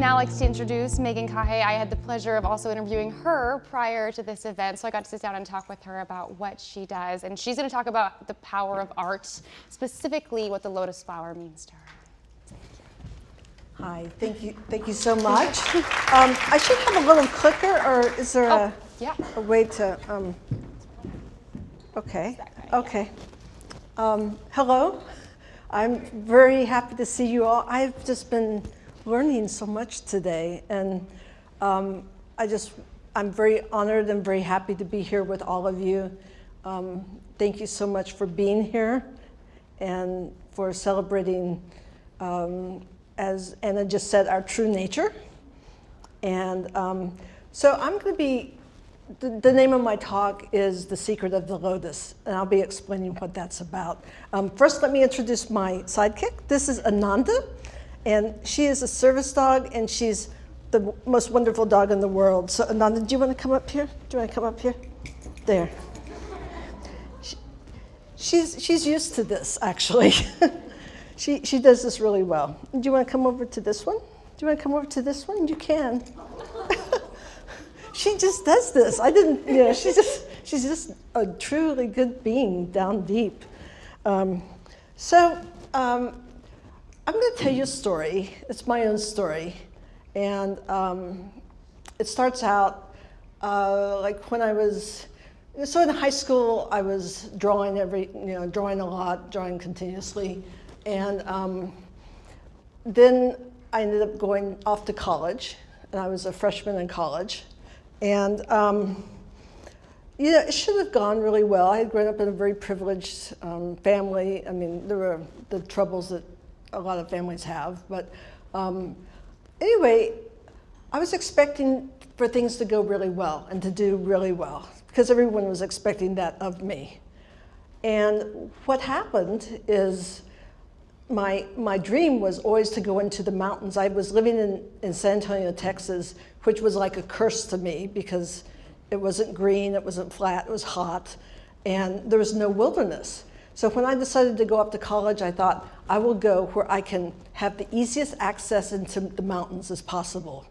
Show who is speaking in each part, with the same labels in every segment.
Speaker 1: now like to introduce Meghan. I had the pleasure of also interviewing her prior to this event, so I got to sit down and talk with her about what she does. And she's going to talk about the power of art, specifically what the lotus flower means to her.
Speaker 2: Hi, thank you so much. I should have a little clicker, or is there a way to, okay. Hello, I'm very happy to see you all. I've just been learning so much today, and I'm very honored and very happy to be here with all of you. Thank you so much for being here and for celebrating, as Anna just said, our true nature. And so I'm going to be, the name of my talk is The Secret of the Lotus, and I'll be explaining what that's about. First, let me introduce my sidekick. This is Ananda, and she is a service dog, and she's the most wonderful dog in the world. So Ananda, do you want to come up here? There. She's used to this, actually. She does this really well. Do you want to come over to this one? You can. She just does this. She's just a truly good being down deep. So I'm going to tell you a story. It's my own story. And it starts out like when I was, so in high school, I was drawing drawing a lot, drawing continuously. And then I ended up going off to college, and I was a freshman in college. And it should have gone really well. I had grown up in a very privileged family. I mean, there were the troubles that a lot of families have. But anyway, I was expecting for things to go really well and to do really well, because everyone was expecting that of me. And what happened is, my dream was always to go into the mountains. I was living in San Antonio, Texas, which was like a curse to me because it wasn't green, it wasn't flat, it was hot, and there was no wilderness. So when I decided to go up to college, I thought, I will go where I can have the easiest access into the mountains as possible.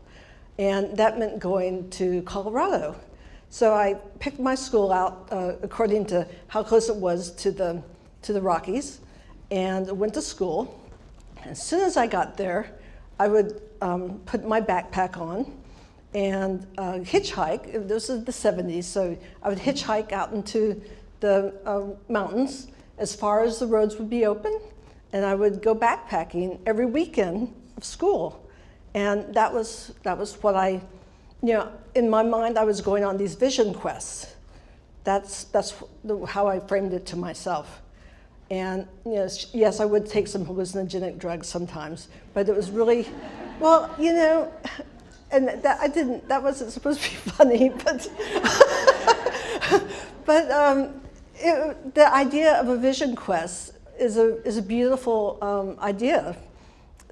Speaker 2: And that meant going to Colorado. So I picked my school out according to how close it was to the Rockies, and went to school. As soon as I got there, I would put my backpack on and hitchhike. This is the 70s, so I would hitchhike out into the mountains as far as the roads would be open, and I would go backpacking every weekend of school. And that was what I, in my mind, I was going on these vision quests. That's how I framed it to myself. And yes, I would take some hallucinogenic drugs sometimes, but it was really, well, and that wasn't supposed to be funny, but the idea of a vision quest is a beautiful idea.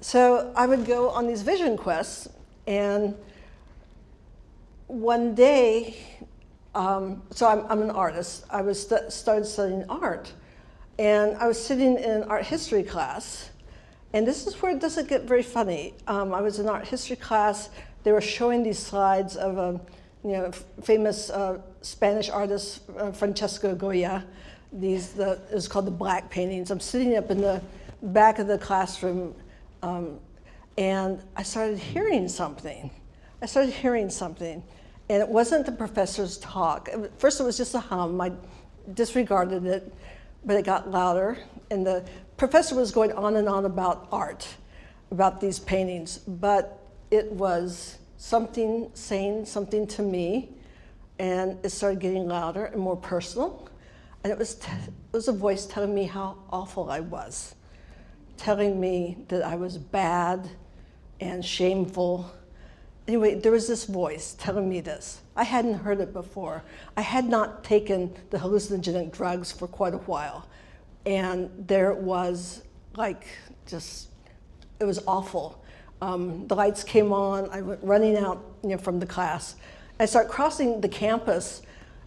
Speaker 2: So I would go on these vision quests, and one day, so I'm an artist. I started studying art. And I was sitting in an art history class, and this is where it doesn't get very funny. I was in art history class. They were showing these slides of a famous Spanish artist, Francisco Goya. It was called the Black Paintings. I'm sitting up in the back of the classroom, and I started hearing something. And it wasn't the professor's talk. First, it was just a hum. I disregarded it. But it got louder, and the professor was going on and on about art, about these paintings, but it was something saying something to me, and it started getting louder and more personal, and it was a voice telling me how awful I was, telling me that I was bad and shameful. Anyway, there was this voice telling me this. I hadn't heard it before. I had not taken the hallucinogenic drugs for quite a while. And there it was, it was awful. The lights came on, I went running out from the class. I start crossing the campus,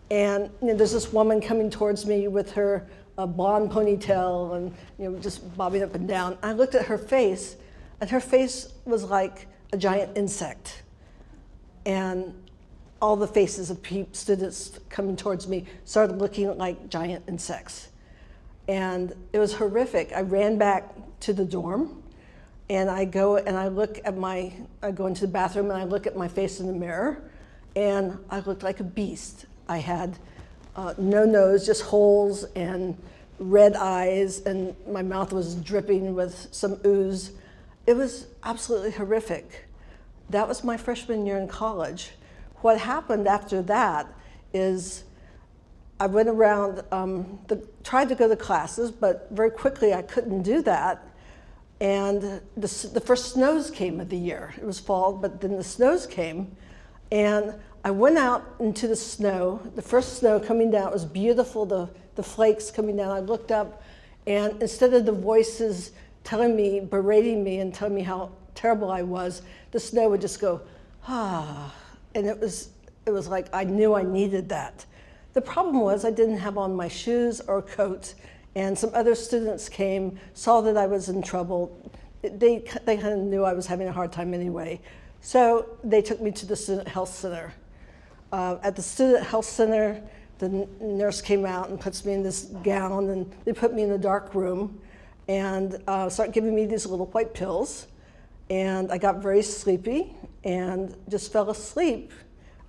Speaker 2: and there's this woman coming towards me with her blonde ponytail and just bobbing up and down. I looked at her face, and her face was like a giant insect. And all the faces of students coming towards me started looking like giant insects. And it was horrific. I ran back to the dorm, and I go into the bathroom and I look at my face in the mirror, and I looked like a beast. I had no nose, just holes and red eyes, and my mouth was dripping with some ooze. It was absolutely horrific. That was my freshman year in college. What happened after that is I went around, tried to go to classes, but very quickly I couldn't do that. And the first snows came of the year. It was fall, but then the snows came. And I went out into the snow. The first snow coming down, it was beautiful, the flakes coming down. I looked up, and instead of the voices telling me, berating me and telling me how terrible I was, the snow would just go, ah. And it was like I knew I needed that. The problem was I didn't have on my shoes or coat, and some other students came, saw that I was in trouble. They kind of knew I was having a hard time anyway. So they took me to the student health center. At the student health center, the nurse came out and puts me in this gown, and they put me in a dark room and started giving me these little white pills. And I got very sleepy and just fell asleep.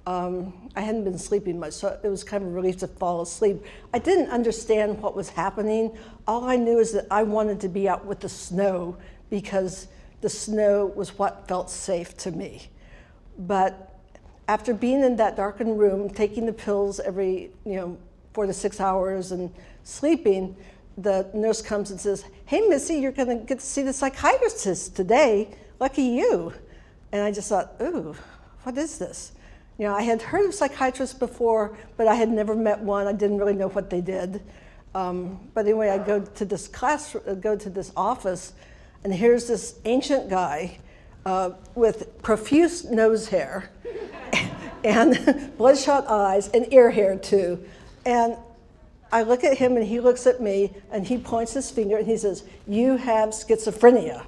Speaker 2: I hadn't been sleeping much, so it was kind of a relief to fall asleep. I didn't understand what was happening. All I knew is that I wanted to be out with the snow because the snow was what felt safe to me. But after being in that darkened room, taking the pills every 4 to 6 hours and sleeping, the nurse comes and says, "Hey, Missy, you're gonna get to see the psychiatrist today. Lucky you." And I just thought, ooh, what is this? I had heard of psychiatrists before, but I had never met one. I didn't really know what they did. But anyway, I go to this office, and here's this ancient guy with profuse nose hair and bloodshot eyes and ear hair too. And I look at him and he looks at me and he points his finger and he says, "You have schizophrenia."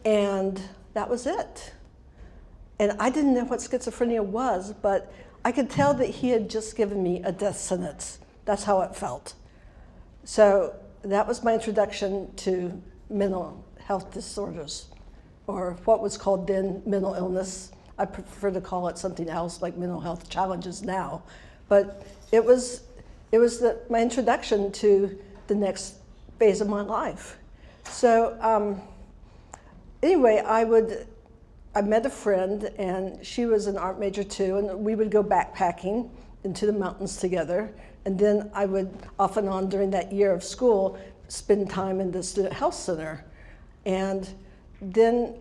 Speaker 2: And that was it. And I didn't know what schizophrenia was, but I could tell that he had just given me a death sentence. That's how it felt. So that was my introduction to mental health disorders, or what was called then mental illness. I prefer to call it something else, like mental health challenges now. But it was my introduction to the next phase of my life. So anyway, I met a friend, and she was an art major too, and we would go backpacking into the mountains together. And then I would, off and on during that year of school, spend time in the student health center. And then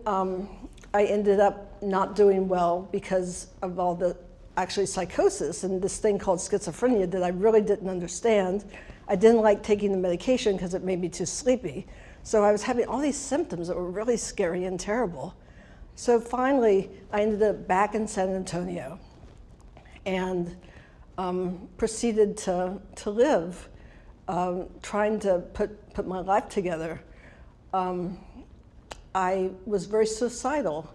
Speaker 2: I ended up not doing well because of all the actually psychosis and this thing called schizophrenia that I really didn't understand. I didn't like taking the medication because it made me too sleepy. So I was having all these symptoms that were really scary and terrible. So finally, I ended up back in San Antonio and proceeded to live, trying to put my life together. I was very suicidal,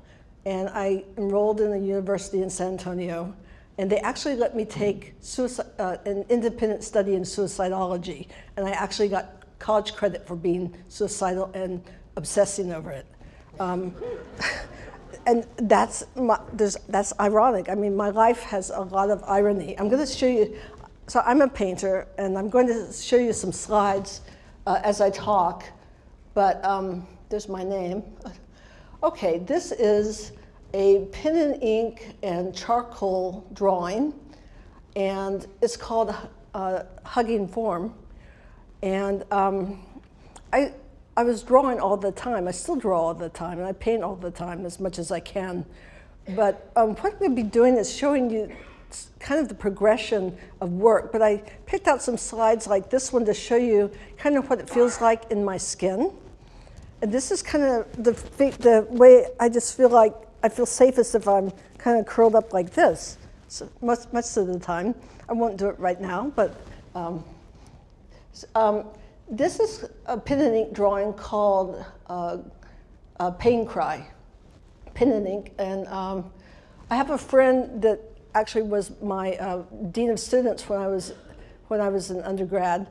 Speaker 2: and I enrolled in a university in San Antonio, and they actually let me take an independent study in suicidology, and I actually got college credit for being suicidal and obsessing over it. And that's ironic. I mean, my life has a lot of irony. I'm going to show you, so I'm a painter, and I'm going to show you some slides as I talk, but there's my name. Okay, this is a pen and ink and charcoal drawing, and it's called Hugging Form. And I was drawing all the time. I still draw all the time, and I paint all the time as much as I can. But what I'm going to be doing is showing you kind of the progression of work. But I picked out some slides like this one to show you kind of what it feels like in my skin. And this is kind of the way I just feel like I feel safest if I'm kind of curled up like this. So much of the time. I won't do it right now, but this is a pen and ink drawing called Pain Cry. pen and ink. And I have a friend that actually was my dean of students when I was an undergrad,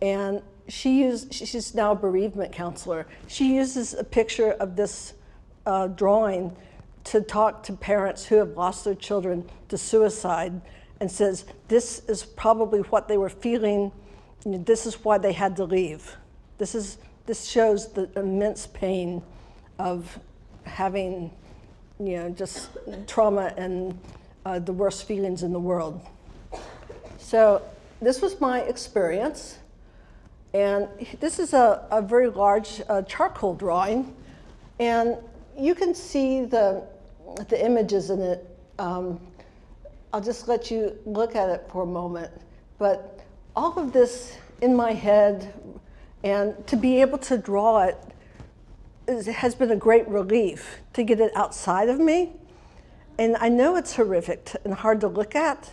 Speaker 2: and she's now a bereavement counselor. She uses a picture of this drawing to talk to parents who have lost their children to suicide, and says this is probably what they were feeling. This is why they had to leave. This shows the immense pain of having, just trauma and the worst feelings in the world. So this was my experience, and this is a very large charcoal drawing, and you can see the images in it. I'll just let you look at it for a moment, but all of this in my head, and to be able to draw it has been a great relief to get it outside of me. And I know it's horrific and hard to look at,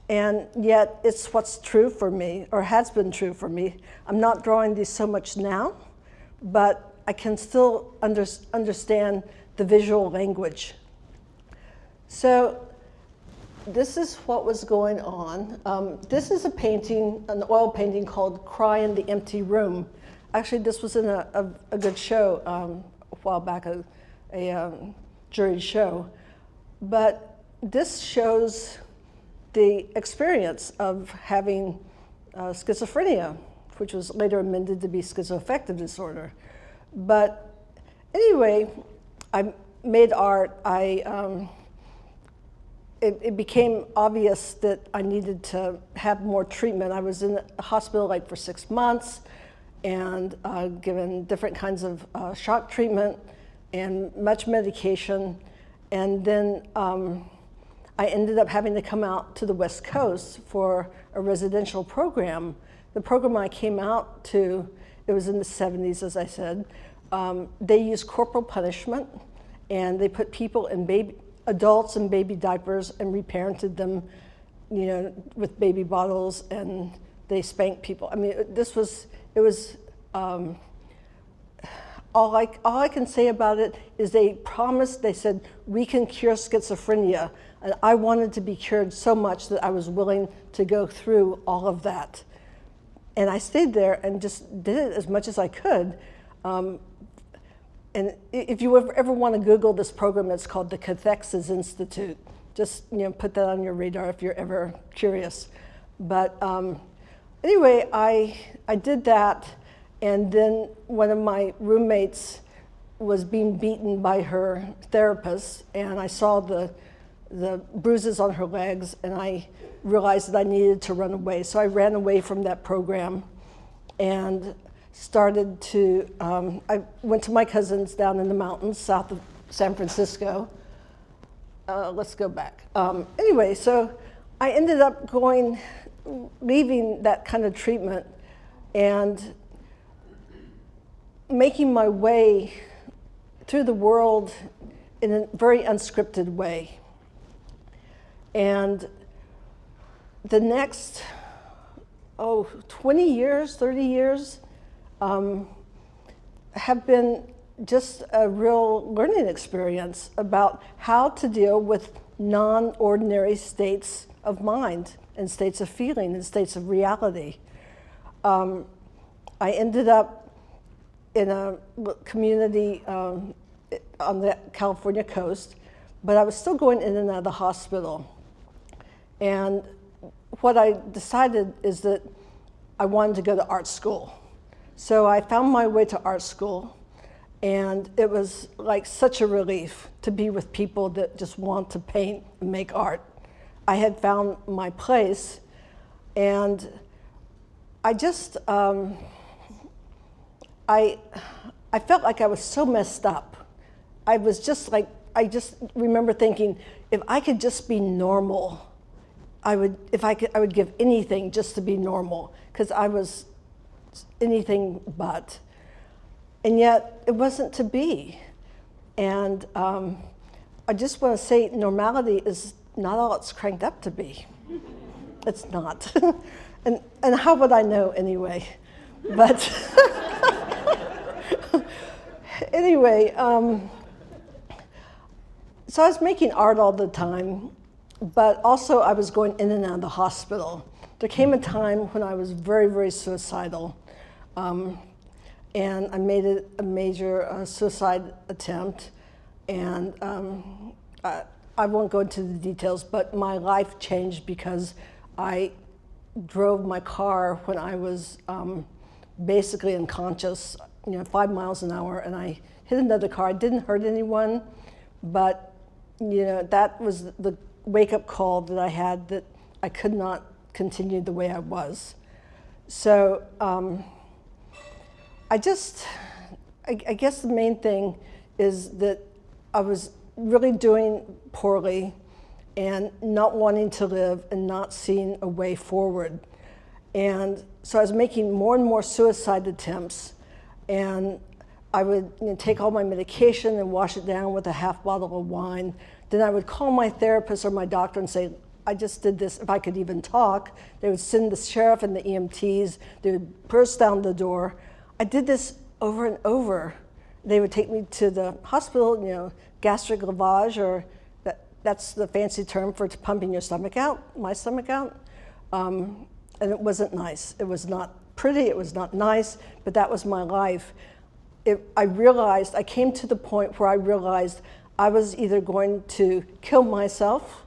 Speaker 2: and yet it's what's true for me, or has been true for me. I'm not drawing these so much now, but I can still understand the visual language. So this is what was going on. This is a painting, an oil painting called Cry in the Empty Room. Actually, this was in a good show a while back, a jury show. But this shows the experience of having schizophrenia, which was later amended to be schizoaffective disorder. But anyway, I made art. It became obvious that I needed to have more treatment. I was in the hospital for 6 months and given different kinds of shock treatment and much medication. And then I ended up having to come out to the West Coast for a residential program. The program I came out to, it was in the 70s, as I said. They used corporal punishment, and they put people in adults in baby diapers and reparented them, with baby bottles, and they spanked people. I mean, it was all I can say about it is they said, we can cure schizophrenia. And I wanted to be cured so much that I was willing to go through all of that. And I stayed there and just did it as much as I could. And if you ever want to Google this program, it's called the Cathexis Institute. Just put that on your radar if you're ever curious. But anyway, I did that, and then one of my roommates was being beaten by her therapist, and I saw the bruises on her legs, and I realized that I needed to run away. So I ran away from that program and started to, I went to my cousins down in the mountains south of San Francisco. Let's go back. Anyway, so I ended up leaving that kind of treatment and making my way through the world in a very unscripted way. And the next, 20 years, 30 years, have been just a real learning experience about how to deal with non-ordinary states of mind and states of feeling and states of reality. I ended up in a community on the California coast, but I was still going in and out of the hospital. And what I decided is that I wanted to go to art school. So I found my way to art school, and it was like such a relief to be with people that just want to paint and make art. I had found my place, and I just, I felt like I was so messed up. I was just like, I just remember thinking, if I could just be normal, I would give anything just to be normal, because I was anything but. And yet, it wasn't to be. And I just want to say, normality is not all it's cranked up to be. It's not. and how would I know anyway? But anyway, so I was making art all the time, but also I was going in and out of the hospital. There came a time when I was very, very suicidal, and I made a major suicide attempt, and I won't go into the details, but my life changed because I drove my car when I was basically unconscious, 5 miles an hour, and I hit another car. I didn't hurt anyone, but that was the wake-up call that I had, that I could not continue the way I was. So I guess the main thing is that I was really doing poorly and not wanting to live and not seeing a way forward. And so I was making more and more suicide attempts, and I would take all my medication and wash it down with a half bottle of wine. Then I would call my therapist or my doctor and say, I just did this, if I could even talk. They would send the sheriff and the EMTs. They would burst down the door. I did this over and over. They would take me to the hospital, gastric lavage, or that's the fancy term for pumping your stomach out, my stomach out. And it wasn't nice. It was not pretty, it was not nice, but that was my life. I came to the point where I realized I was either going to kill myself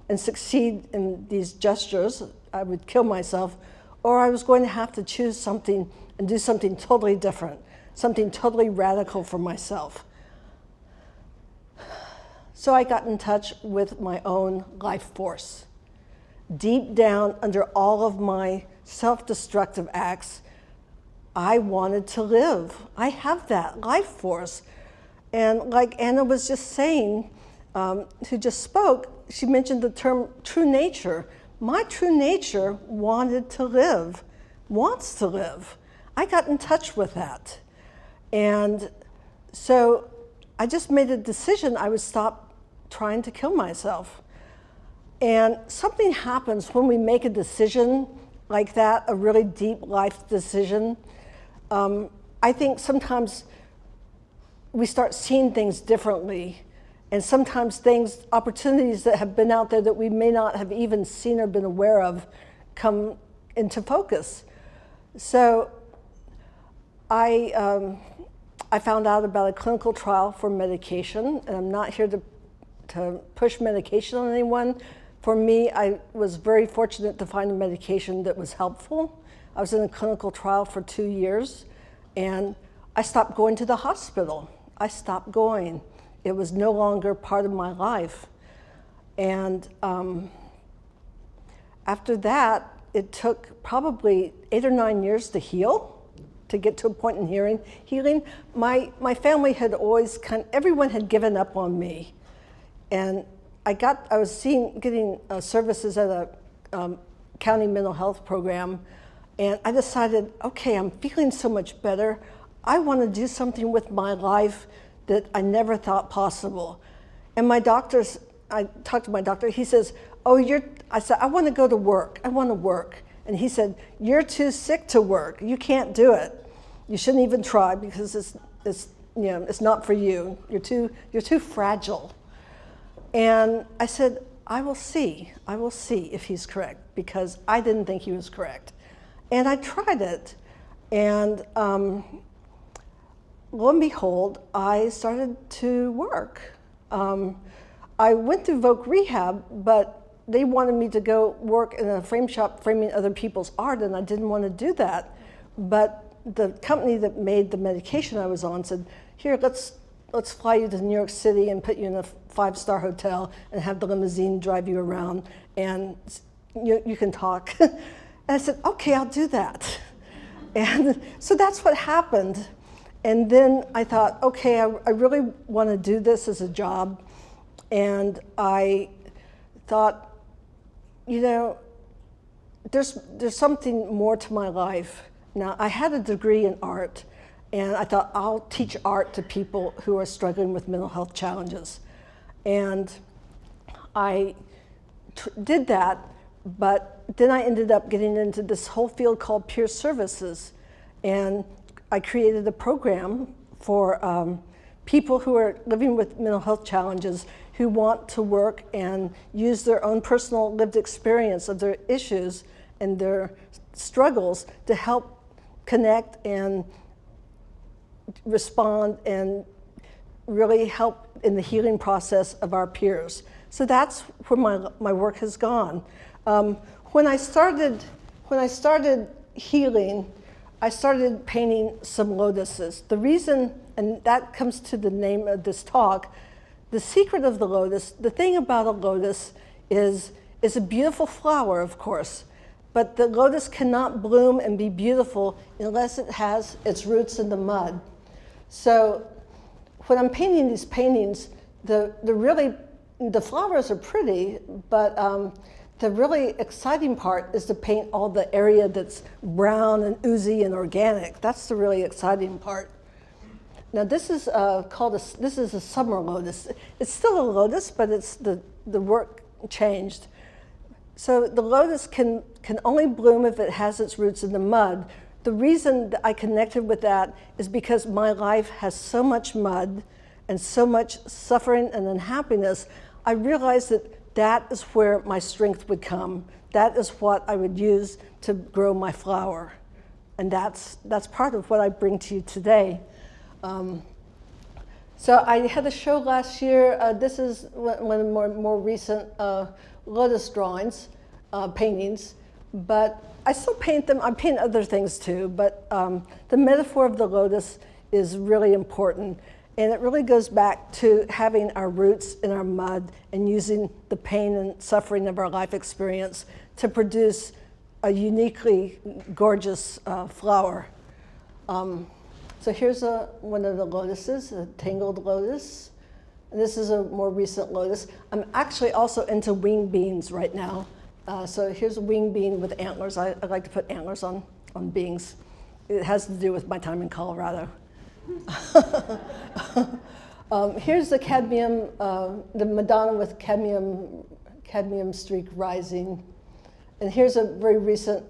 Speaker 2: and succeed in these gestures, I would kill myself, or I was going to have to choose something and do something totally different, something totally radical for myself. So I got in touch with my own life force. Deep down, under all of my self-destructive acts, I wanted to live. I have that life force. And like Anna was just saying, who just spoke, she mentioned the term true nature. My true nature wanted to live, wants to live. I got in touch with that. And so I just made a decision I would stop trying to kill myself. And something happens when we make a decision like that, a really deep life decision. I think sometimes we start seeing things differently, and sometimes opportunities that have been out there that we may not have even seen or been aware of come into focus. So I found out about a clinical trial for medication, and I'm not here to push medication on anyone. For me, I was very fortunate to find a medication that was helpful. I was in a clinical trial for 2 years, and I stopped going to the hospital. I stopped going. It was no longer part of my life. And after that, it took probably 8 or 9 years to heal, to get to a point in healing. My family had always everyone had given up on me. And I was getting services at a county mental health program, and I decided, okay, I'm feeling so much better. I want to do something with my life that I never thought possible. And I talked to my doctor, he says, I said, I want to go to work, I want to work. And he said, you're too sick to work, you can't do it. You shouldn't even try because it's not for you. You're too fragile. And I said, I will see if he's correct, because I didn't think he was correct. And I tried it, and lo and behold, I started to work. I went through Voc Rehab, but they wanted me to go work in a frame shop framing other people's art, and I didn't want to do that. But the company that made the medication I was on said, here, let's fly you to New York City and put you in a 5-star hotel and have the limousine drive you around, and you can talk. And I said, okay, I'll do that. And so that's what happened. And then I thought, okay, I really want to do this as a job. And I thought, there's something more to my life. Now, I had a degree in art, and I thought, I'll teach art to people who are struggling with mental health challenges. And I did that, but then I ended up getting into this whole field called peer services. And I created a program for people who are living with mental health challenges, who want to work and use their own personal lived experience of their issues and their struggles to help connect and respond and really help in the healing process of our peers. So that's where my work has gone. When I started healing, I started painting some lotuses. The reason, and that comes to the name of this talk, the secret of the lotus, the thing about a lotus is it's a beautiful flower, of course, but the lotus cannot bloom and be beautiful unless it has its roots in the mud. So when I'm painting these paintings, the flowers are pretty, but the really exciting part is to paint all the area that's brown and oozy and organic. That's the really exciting part. Now this is this is a summer lotus. It's still a lotus, but it's the work changed. So the lotus can only bloom if it has its roots in the mud. The reason that I connected with that is because my life has so much mud and so much suffering and unhappiness. I realized that that is where my strength would come. That is what I would use to grow my flower. And that's part of what I bring to you today. So I had a show last year. This is one of the more recent lotus drawings, paintings. But I still paint them. I paint other things too. But the metaphor of the lotus is really important. And it really goes back to having our roots in our mud and using the pain and suffering of our life experience to produce a uniquely gorgeous flower. So here's one of the lotuses, a tangled lotus. And this is a more recent lotus. I'm actually also into wing beans right now. So here's a wing bean with antlers. I like to put antlers on beings. It has to do with my time in Colorado. Here's the cadmium, the Madonna with cadmium streak rising. And here's a very recent,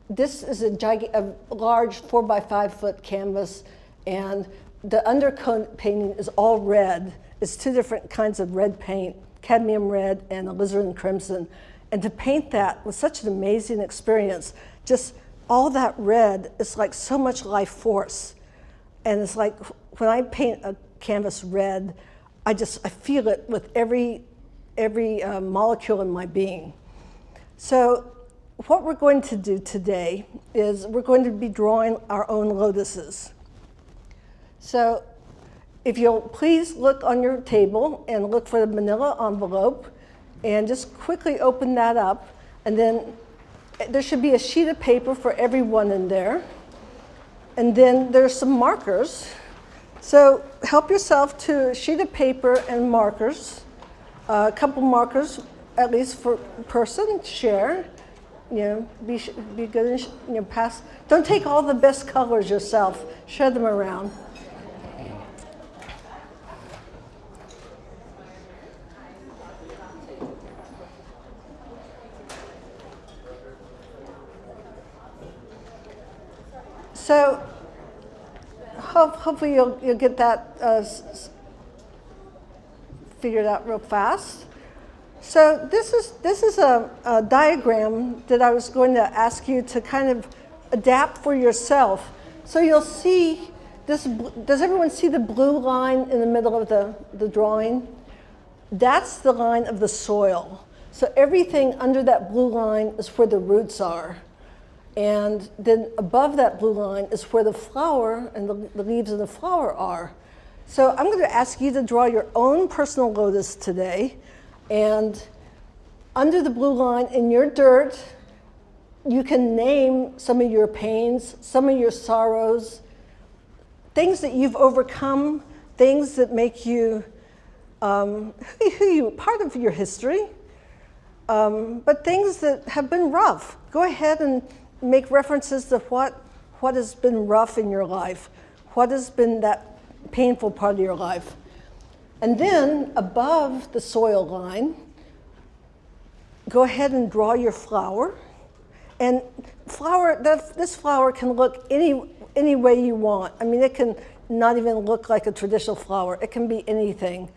Speaker 2: this is a large 4x5 foot canvas, and the undercoat painting is all red. It's two different kinds of red paint, cadmium red and alizarin crimson. And to paint that was such an amazing experience. Just all that red is like so much life force. And it's like when I paint a canvas red, I feel it with every molecule in my being. So what we're going to do today is we're going to be drawing our own lotuses. So if you'll please look on your table and look for the manila envelope and just quickly open that up, and then there should be a sheet of paper for everyone in there. And then there's some markers. So help yourself to a sheet of paper and markers, a couple markers at least for person, share. Be good and pass. Don't take all the best colors yourself. Share them around. So hopefully you'll get that figured out real fast. So this is a diagram that I was going to ask you to kind of adapt for yourself. So you'll see this. Does everyone see the blue line in the middle of the drawing? That's the line of the soil. So everything under that blue line is where the roots are. And then above that blue line is where the flower and the leaves of the flower are. So I'm going to ask you to draw your own personal lotus today. And under the blue line in your dirt, you can name some of your pains, some of your sorrows, things that you've overcome, things that make you part of your history, but things that have been rough. Go ahead and make references to what has been rough in your life, what has been that painful part of your life. And then above the soil line, go ahead and draw your flower. And this flower can look any way you want. I mean, it can not even look like a traditional flower. It can be anything.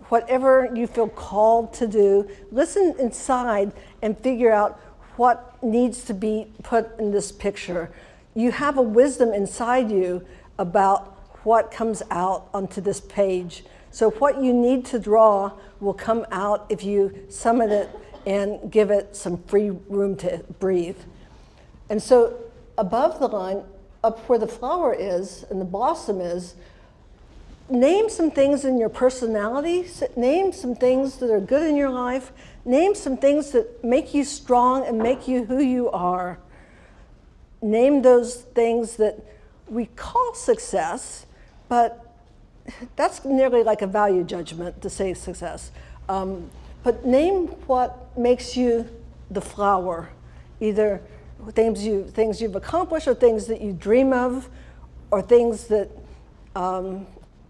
Speaker 2: whatever you feel called to do. Listen inside and figure out what needs to be put in this picture. You have a wisdom inside you about what comes out onto this page. So what you need to draw will come out if you summon it and give it some free room to breathe. And so above the line, up where the flower is and the blossom is, name some things in your personality, name some things that are good in your life, name some things that make you strong and make you who you are. Name those things that we call success, but that's nearly like a value judgment to say success. But name what makes you the flower, either things you've accomplished or things that you dream of, or things that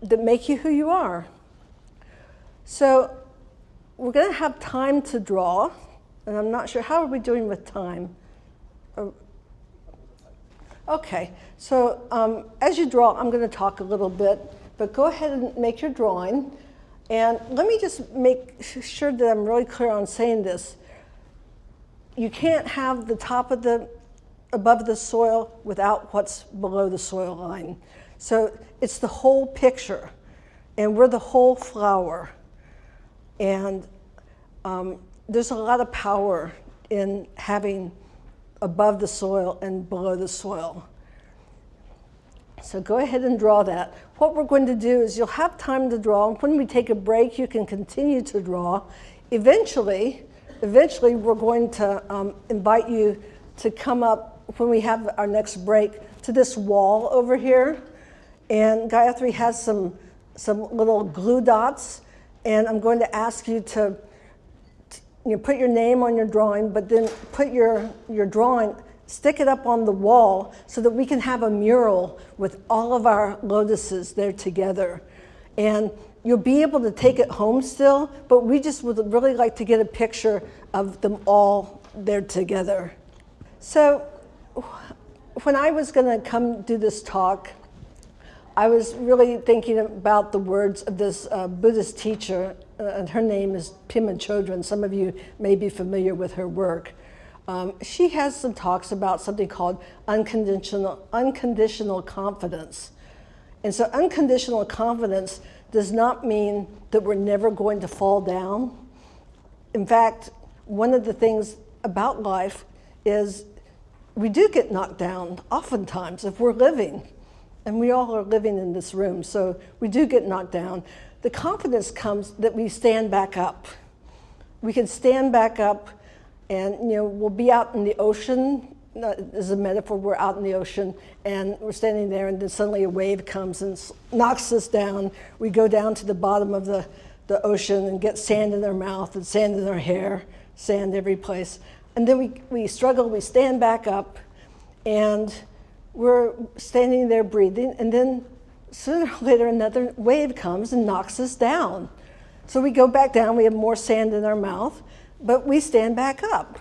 Speaker 2: that make you who you are. So we're going to have time to draw, and I'm not sure, how are we doing with time? Okay, so as you draw, I'm going to talk a little bit, but go ahead and make your drawing. And let me just make sure that I'm really clear on saying this. You can't have the top of above the soil without what's below the soil line. So it's the whole picture, and we're the whole flower. And there's a lot of power in having above the soil and below the soil. So go ahead and draw that. What we're going to do is you'll have time to draw, and when we take a break, you can continue to draw. Eventually we're going to invite you to come up, when we have our next break, to this wall over here. And Gayatri has some little glue dots, and I'm going to ask you to put your name on your drawing, but then put your drawing, stick it up on the wall so that we can have a mural with all of our lotuses there together. And you'll be able to take it home still, but we just would really like to get a picture of them all there together. So when I was going to come do this talk, I was really thinking about the words of this Buddhist teacher, and her name is Pema Chodron. Some of you may be familiar with her work. She has some talks about something called unconditional confidence. And so unconditional confidence does not mean that we're never going to fall down. In fact, one of the things about life is we do get knocked down oftentimes if we're living. And we all are living in this room, so we do get knocked down. The confidence comes that we stand back up. We can stand back up, and we'll be out in the ocean. As a metaphor, we're out in the ocean, and we're standing there, and then suddenly a wave comes and knocks us down. We go down to the bottom of the ocean and get sand in our mouth and sand in our hair, sand every place. And then we struggle, we stand back up, and we're standing there breathing, and then sooner or later another wave comes and knocks us down. So we go back down, we have more sand in our mouth, but we stand back up.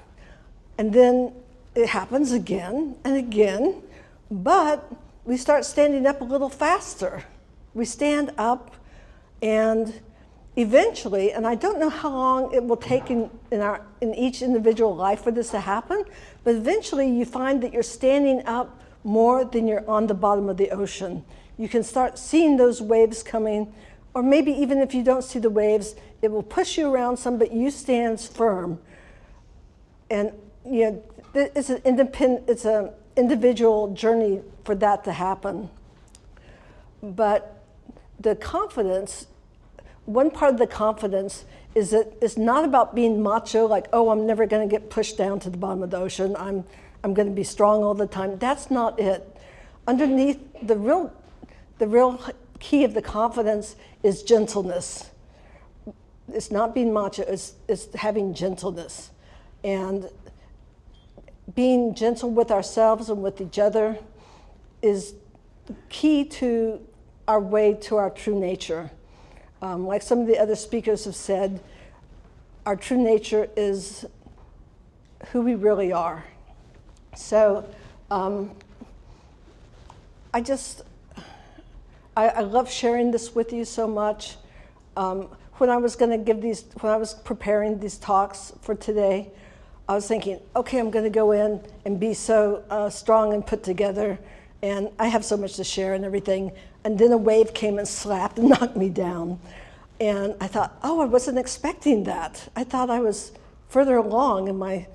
Speaker 2: And then it happens again and again, but we start standing up a little faster. We stand up, and eventually, and I don't know how long it will take in each individual life for this to happen, but eventually you find that you're standing up more than you're on the bottom of the ocean. You can start seeing those waves coming, or maybe even if you don't see the waves, it will push you around some, but you stand firm. And it's an individual journey for that to happen. But the confidence, one part of the confidence is that it's not about being macho, like, oh, I'm never going to get pushed down to the bottom of the ocean. I'm going to be strong all the time. That's not it. Underneath, the real key of the confidence is gentleness. It's not being macho, it's having gentleness. And being gentle with ourselves and with each other is key to our way to our true nature. Like some of the other speakers have said, our true nature is who we really are. So I love sharing this with you so much. when I was preparing these talks for today, I was thinking, okay, I'm going to go in and be so strong and put together, and I have so much to share and everything. And then a wave came and slapped and knocked me down. And I thought, oh, I wasn't expecting that. I thought I was further along in my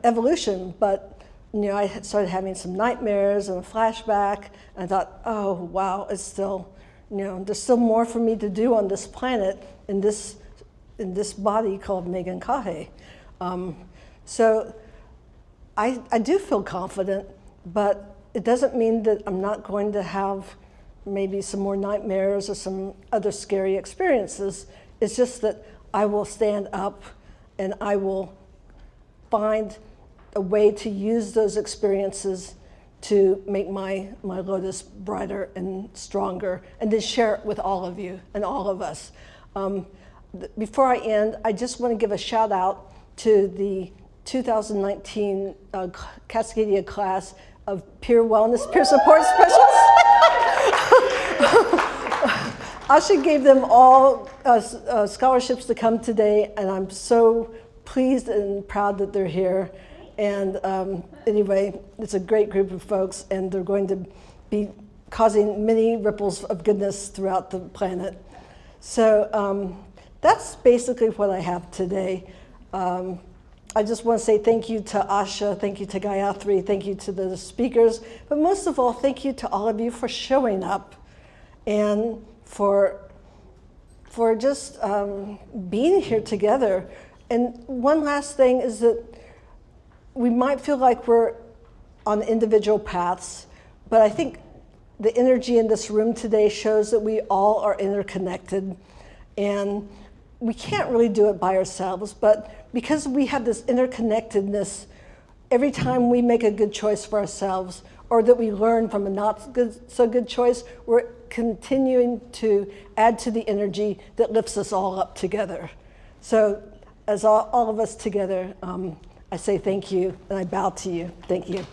Speaker 2: evolution, but I had started having some nightmares and a flashback, and I thought, oh, wow, it's still, there's still more for me to do on this planet in this body called Meghan Kahe. So I do feel confident, but it doesn't mean that I'm not going to have maybe some more nightmares or some other scary experiences. It's just that I will stand up and I will find a way to use those experiences to make my lotus brighter and stronger, and then share it with all of you and all of us. Before I end, I just want to give a shout out to the 2019 Cascadia class of peer wellness, peer support specialists. Asha gave them all scholarships to come today, and I'm so pleased and proud that they're here. And anyway, it's a great group of folks, and they're going to be causing many ripples of goodness throughout the planet. So that's basically what I have today. I just want to say thank you to Asha, thank you to Gayatri, thank you to the speakers, but most of all, thank you to all of you for showing up and for just being here together. And one last thing is that we might feel like we're on individual paths, but I think the energy in this room today shows that we all are interconnected, and we can't really do it by ourselves, but because we have this interconnectedness, every time we make a good choice for ourselves, or that we learn from a not so good choice, we're continuing to add to the energy that lifts us all up together. So as all of us together, I say thank you, and I bow to you. Thank you.